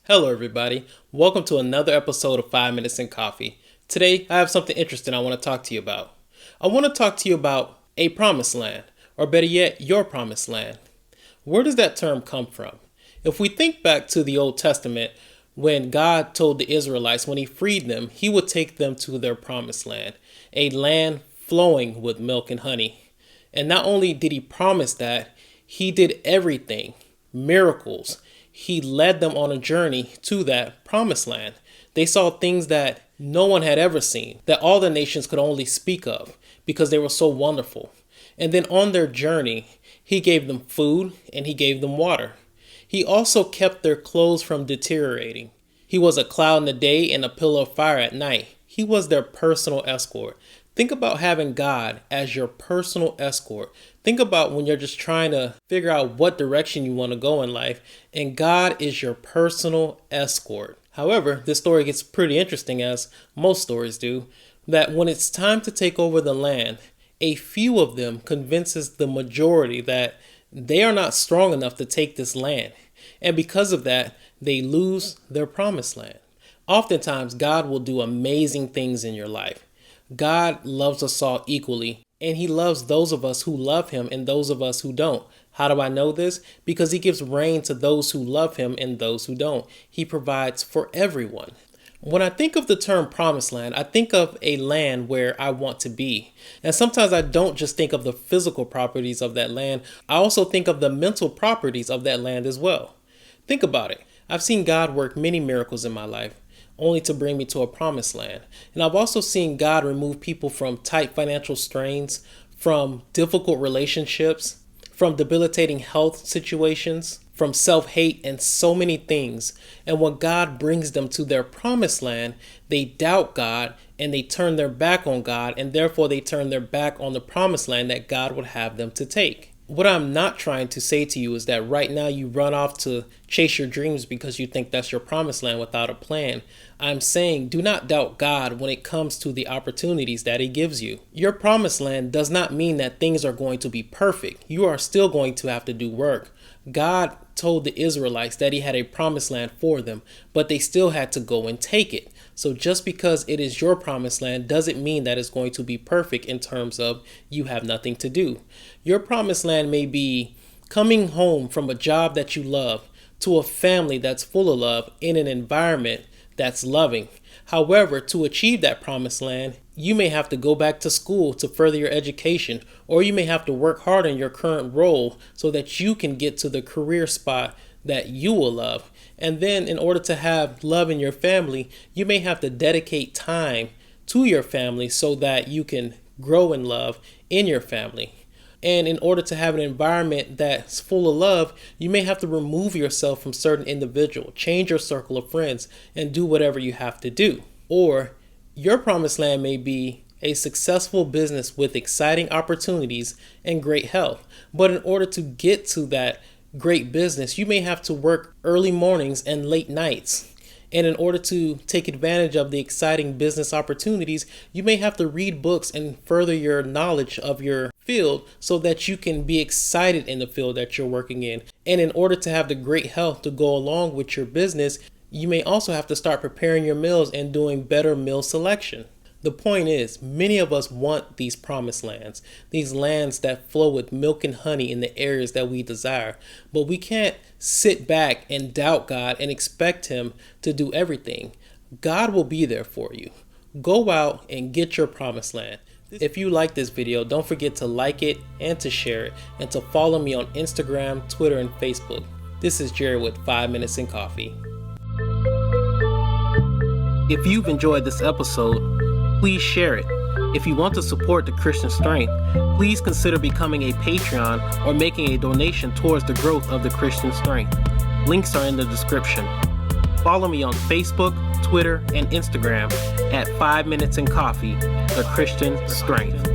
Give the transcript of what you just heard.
Hello everybody, welcome to another episode of 5 Minutes in Coffee. Today I have something interesting I want to talk to you about. I want to talk to you about a promised land, or better yet, your promised land. Where does that term come from? If we think back to the Old Testament, when God told the Israelites when he freed them, he would take them to their promised land, a land flowing with milk and honey. And not only did he promise that, he did everything, miracles. He led them on a journey to that promised land. They saw things that no one had ever seen, that all the nations could only speak of because they were so wonderful. And then on their journey, he gave them food and he gave them water. He also kept their clothes from deteriorating. He was a cloud in the day and a pillar of fire at night. He was their personal escort. Think about having God as your personal escort. Think about when you're just trying to figure out what direction you want to go in life, and God is your personal escort. However, this story gets pretty interesting, as most stories do, that when it's time to take over the land, a few of them convinces the majority that they are not strong enough to take this land. And because of that, they lose their promised land. Oftentimes, God will do amazing things in your life. God loves us all equally, and he loves those of us who love him and those of us who don't. How do I know this? Because he gives rain to those who love him and those who don't. He provides for everyone. When I think of the term promised land, I think of a land where I want to be. And sometimes I don't just think of the physical properties of that land. I also think of the mental properties of that land as well. Think about it. I've seen God work many miracles in my life, only to bring me to a promised land. And I've also seen God remove people from tight financial strains, from difficult relationships, from debilitating health situations, from self-hate, and so many things. And when God brings them to their promised land, they doubt God and they turn their back on God, and therefore they turn their back on the promised land that God would have them to take. What I'm not trying to say to you is that right now you run off to chase your dreams because you think that's your promised land without a plan. I'm saying do not doubt God when it comes to the opportunities that he gives you. Your promised land does not mean that things are going to be perfect. You are still going to have to do work. God told the Israelites that he had a promised land for them, but they still had to go and take it. So just because it is your promised land doesn't mean that it's going to be perfect in terms of you have nothing to do. Your promised land may be coming home from a job that you love to a family that's full of love in an environment that's loving. However, to achieve that promised land, you may have to go back to school to further your education, or you may have to work hard in your current role so that you can get to the career spot that you will love. And then in order to have love in your family, you may have to dedicate time to your family so that you can grow in love in your family. And in order to have an environment that's full of love, you may have to remove yourself from certain individuals, change your circle of friends, and do whatever you have to do. Or your promised land may be a successful business with exciting opportunities and great health. But in order to get to that great business, you may have to work early mornings and late nights. And in order to take advantage of the exciting business opportunities, you may have to read books and further your knowledge of your field so that you can be excited in the field that you're working in. And in order to have the great health to go along with your business, you may also have to start preparing your meals and doing better meal selection. The point is, many of us want these promised lands, these lands that flow with milk and honey in the areas that we desire. But we can't sit back and doubt God and expect him to do everything. God will be there for you. Go out and get your promised land. If you like this video, don't forget to like it and to share it, and to follow me on Instagram, Twitter, and Facebook. This is Jerry with 5 Minutes in Coffee. If you've enjoyed this episode, please share it. If you want to support the Christian Strength, please consider becoming a Patreon or making a donation towards the growth of the Christian Strength. Links are in the description. Follow me on Facebook, Twitter, and Instagram at 5 Minutes in Coffee, the Christian Strength.